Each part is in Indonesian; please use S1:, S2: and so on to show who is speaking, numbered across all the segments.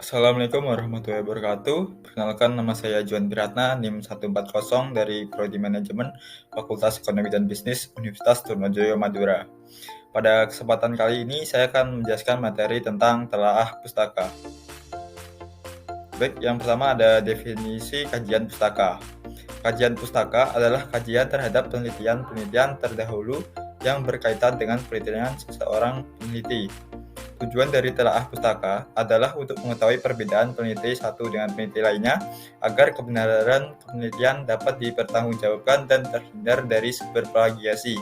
S1: Assalamualaikum warahmatullahi wabarakatuh. Perkenalkan, nama saya Juan Piratna, NIM 140 dari Prodi Manajemen Fakultas Ekonomi dan Bisnis Universitas Trunojoyo Madura. Pada kesempatan kali ini, saya akan menjelaskan materi tentang telaah pustaka. Baik, yang pertama ada definisi kajian pustaka. Kajian pustaka adalah kajian terhadap penelitian-penelitian terdahulu yang berkaitan dengan penelitian seseorang peneliti. Tujuan dari telaah pustaka adalah untuk mengetahui perbedaan peneliti satu dengan peneliti lainnya agar kebenaran penelitian dapat dipertanggungjawabkan dan terhindar dari sumber plagiasi.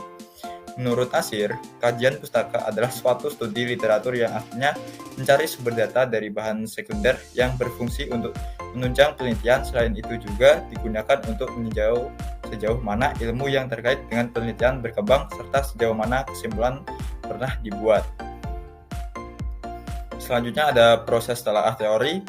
S1: Menurut Nasir, kajian pustaka adalah suatu studi literatur yang artinya mencari sumber data dari bahan sekunder yang berfungsi untuk menunjang penelitian. Selain itu juga digunakan untuk meninjau sejauh mana ilmu yang terkait dengan penelitian berkembang serta sejauh mana kesimpulan pernah dibuat. Selanjutnya ada proses telaah teori.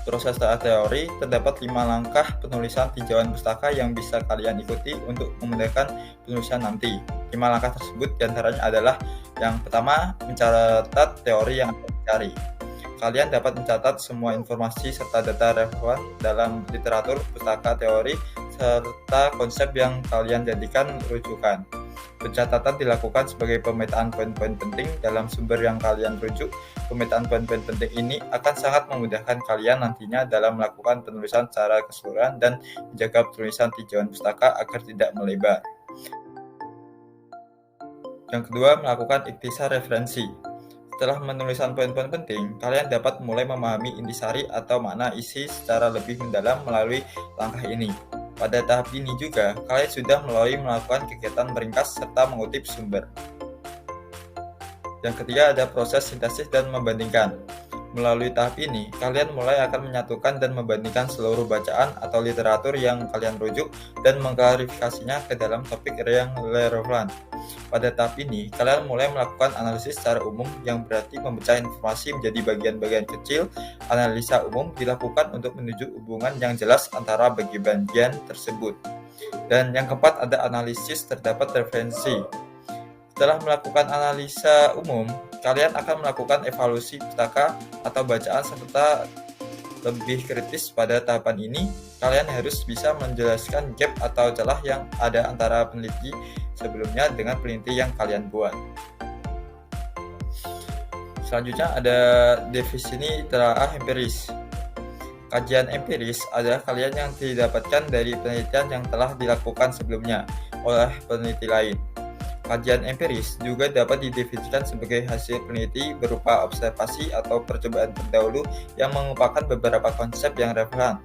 S1: Proses telaah teori terdapat 5 langkah penulisan tinjauan pustaka yang bisa kalian ikuti untuk memudahkan penulisan nanti. 5 langkah tersebut diantaranya adalah yang pertama, mencatat teori yang akan dicari. Kalian dapat mencatat semua informasi serta data relevan dalam literatur pustaka teori serta konsep yang kalian jadikan rujukan. Pencatatan dilakukan sebagai pemetaan poin-poin penting dalam sumber yang kalian rujuk. Pemetaan poin-poin penting ini akan sangat memudahkan kalian nantinya dalam melakukan penulisan secara keseluruhan dan menjaga penulisan tinjauan pustaka agar tidak melebar. Yang kedua, melakukan ikhtisar referensi. Setelah menuliskan poin-poin penting, kalian dapat mulai memahami intisari atau makna isi secara lebih mendalam melalui langkah ini. Pada tahap ini juga, kalian sudah mulai melakukan kegiatan meringkas serta mengutip sumber. Yang ketiga ada proses sintesis dan membandingkan. Melalui tahap ini, kalian mulai akan menyatukan dan membandingkan seluruh bacaan atau literatur yang kalian rujuk dan mengklarifikasinya ke dalam topik yang relevan. Pada tahap ini, kalian mulai melakukan analisis secara umum yang berarti memecah informasi menjadi bagian-bagian kecil. Analisa umum dilakukan untuk menuju hubungan yang jelas antara bagian-bagian tersebut. Dan yang keempat ada analisis terdapat referensi. Setelah melakukan analisa umum, kalian akan melakukan evaluasi pustaka atau bacaan serta lebih kritis. Pada tahapan ini, kalian harus bisa menjelaskan gap atau celah yang ada antara peneliti sebelumnya dengan peneliti yang kalian buat. Selanjutnya ada definisi telaah empiris. Kajian empiris adalah kajian yang didapatkan dari penelitian yang telah dilakukan sebelumnya oleh peneliti lain. Kajian empiris juga dapat didefinisikan sebagai hasil peneliti berupa observasi atau percobaan terdahulu yang mengumpulkan beberapa konsep yang relevan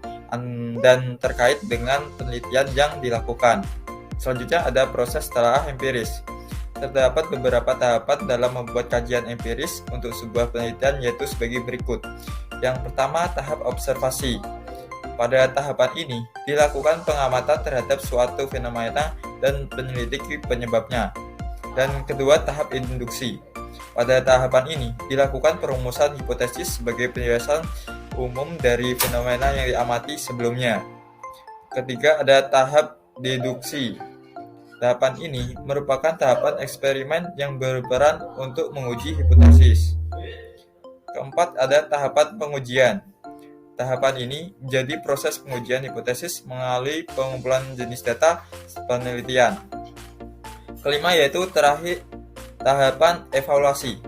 S1: dan terkait dengan penelitian yang dilakukan. Selanjutnya ada proses telaah empiris. Terdapat beberapa tahapan dalam membuat kajian empiris untuk sebuah penelitian, yaitu sebagai berikut. Yang pertama, tahap observasi. Pada tahapan ini, dilakukan pengamatan terhadap suatu fenomena dan menyelidiki penyebabnya. Dan kedua, tahap induksi. Pada tahapan ini, dilakukan perumusan hipotesis sebagai penjelasan umum dari fenomena yang diamati sebelumnya. Ketiga, ada tahap deduksi. Tahapan ini merupakan tahapan eksperimen yang berperan untuk menguji hipotesis. Keempat, ada tahapan pengujian. Tahapan ini menjadi proses pengujian hipotesis melalui pengumpulan jenis data penelitian. Kelima yaitu terakhir tahapan evaluasi.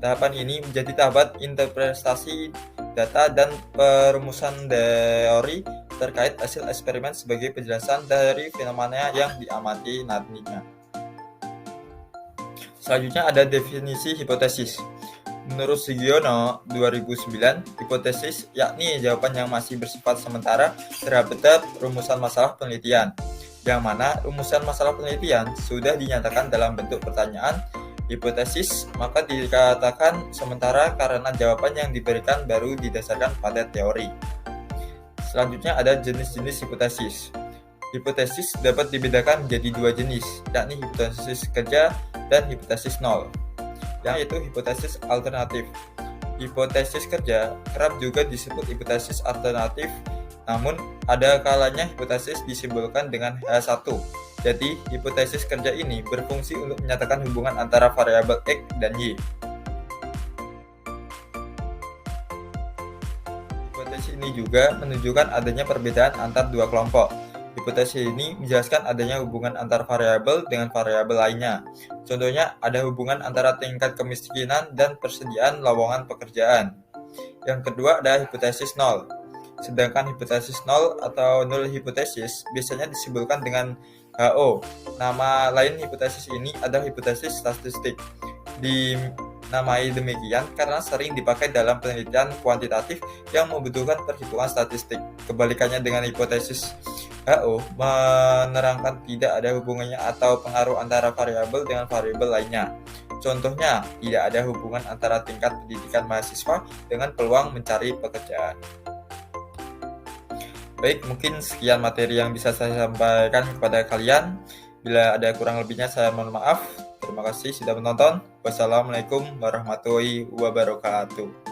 S1: Tahapan ini menjadi tahapan interpretasi data dan perumusan teori terkait hasil eksperimen sebagai penjelasan dari fenomena yang diamati nantinya. Selanjutnya ada definisi hipotesis. Menurut Sugiono 2009, hipotesis yakni jawaban yang masih bersifat sementara terhadap rumusan masalah penelitian, yang mana rumusan masalah penelitian sudah dinyatakan dalam bentuk pertanyaan. Hipotesis maka dikatakan sementara karena jawaban yang diberikan baru didasarkan pada teori. Selanjutnya ada jenis-jenis hipotesis. Hipotesis dapat dibedakan menjadi dua jenis, yakni hipotesis kerja dan hipotesis nol, yaitu hipotesis alternatif. Hipotesis kerja kerap juga disebut hipotesis alternatif, namun ada kalanya hipotesis disimbolkan dengan H1. Jadi, hipotesis kerja ini berfungsi untuk menyatakan hubungan antara variabel X dan Y. Hipotesis ini juga menunjukkan adanya perbedaan antar dua kelompok. Hipotesis ini menjelaskan adanya hubungan antar variabel dengan variabel lainnya. Contohnya, ada hubungan antara tingkat kemiskinan dan persediaan lowongan pekerjaan. Yang kedua ada hipotesis nol. Sedangkan hipotesis nol atau null hipotesis biasanya disebutkan dengan HO. Nama lain hipotesis ini adalah hipotesis statistik. Dinamai demikian karena sering dipakai dalam penelitian kuantitatif yang membutuhkan perhitungan statistik. Kebalikannya dengan hipotesis HO menerangkan tidak ada hubungannya atau pengaruh antara variabel dengan variabel lainnya. Contohnya, tidak ada hubungan antara tingkat pendidikan mahasiswa dengan peluang mencari pekerjaan. Baik, mungkin sekian materi yang bisa saya sampaikan kepada kalian. Bila ada kurang lebihnya saya mohon maaf. Terima kasih sudah menonton. Wassalamualaikum warahmatullahi wabarakatuh.